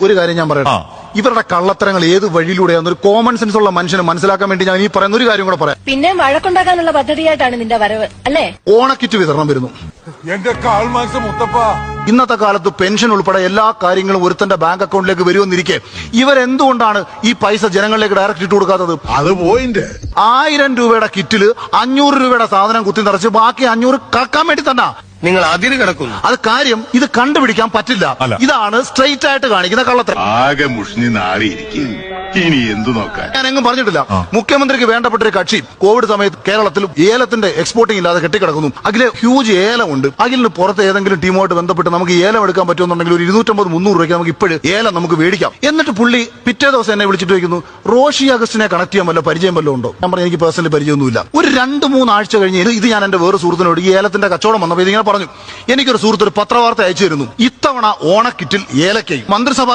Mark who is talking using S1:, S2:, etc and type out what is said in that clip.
S1: ഒരു കാര്യം ഞാൻ പറയട്ടെ, ഇവരുടെ കള്ളത്തരങ്ങൾ ഏത് വഴിയിലൂടെയാണെന്ന് ഒരു കോമൺ സെൻസ് ഉള്ള മനുഷ്യന് മനസ്സിലാക്കാൻ വേണ്ടി ഞാൻ ഈ പറയുന്ന ഒരു കാര്യം കൂടെ പറയാം.
S2: പിന്നെ വഴക്കുണ്ടാക്കാനുള്ള പദ്ധതിയായിട്ടാണ് നിന്റെ വരവ് അല്ലേ?
S1: ഓണക്കിറ്റ് വിതരണം വരുന്നു.
S3: എന്റെ കാൽമാസം മുത്തപ്പ,
S1: ഇന്നത്തെ കാലത്ത് പെൻഷൻ ഉൾപ്പെടെ എല്ലാ കാര്യങ്ങളും ഒരുത്തന്റെ ബാങ്ക് അക്കൗണ്ടിലേക്ക് വരുമെന്നിരിക്കെ ഇവരെന്തുകൊണ്ടാണ് ഈ പൈസ ജനങ്ങളിലേക്ക് ഡയറക്റ്റ് ഇട്ട് കൊടുക്കാത്തത്?
S3: അത് പോയിന്റ്.
S1: 1000 രൂപയുടെ കിറ്റില് 500 രൂപയുടെ സാധനം കുത്തി നിറച്ച് ബാക്കി 500 കക്കാൻ വേണ്ടി തന്നെ.
S4: നിങ്ങൾ അതിര് കിടക്കുന്നു.
S1: അത് കാര്യം ഇത് കണ്ടുപിടിക്കാൻ പറ്റില്ല. ഇതാണ് സ്ട്രെയിറ്റ് ആയിട്ട് കാണിക്കുന്ന കള്ളത്തരം.
S5: ആകെ മുഷ്ണി നാറിയിരിക്കും. ഇനി എന്തു നോക്കാൻ
S1: ഞാൻ എങ്ങും പറഞ്ഞിട്ടില്ല. മുഖ്യമന്ത്രിക്ക് വേണ്ടപ്പെട്ട ഒരു കക്ഷി കോവിഡ് സമയത്ത് കേരളത്തിൽ ഏലത്തിന്റെ എക്സ്പോർട്ടിംഗ് ഇല്ലാതെ കെട്ടിക്കിടക്കുന്നു. അതിലെ ഹ്യൂജ് ഏലമുണ്ട്. അതിന് പുറത്ത് ഏതെങ്കിലും ടീമുമായിട്ട് ബന്ധപ്പെട്ട് നമുക്ക് ഏലം എടുക്കാൻ പറ്റുമെന്നുണ്ടെങ്കിൽ ഒരു 250-300 രൂപയ്ക്ക് നമുക്ക് ഇപ്പോഴും ഏലം നമുക്ക് മേടിക്കാം. എന്നിട്ട് പുള്ളി പിറ്റേ ദിവസം എന്നെ വിളിച്ചിട്ട് വയ്ക്കുന്നു, റോഷി അഗസ്റ്റിനെ കണക്ട് ചെയ്യാൻ വല്ല പരിചയം വല്ലതും ഉണ്ടോ? ഞാൻ പറഞ്ഞു എനിക്ക് പേഴ്സണലി പരിചയമൊന്നുമില്ല. ഒരു 2-3 ആഴ്ച കഴിഞ്ഞ് ഇത് ഞാൻ എന്റെ വേറെ സുഹൃത്തിനോട് ഈ ഏലത്തിന്റെ കച്ചവടം വന്നപ്പോൾ ഇതിങ്ങനെ പറഞ്ഞു. എനിക്കൊരു സുഹൃത്ത് ഒരു പത്രവാർത്ത അയച്ചു തരുന്നു, ഇത്തവണ ഓണക്കിറ്റിൽ ഏലക്കയും മന്ത്രിസഭ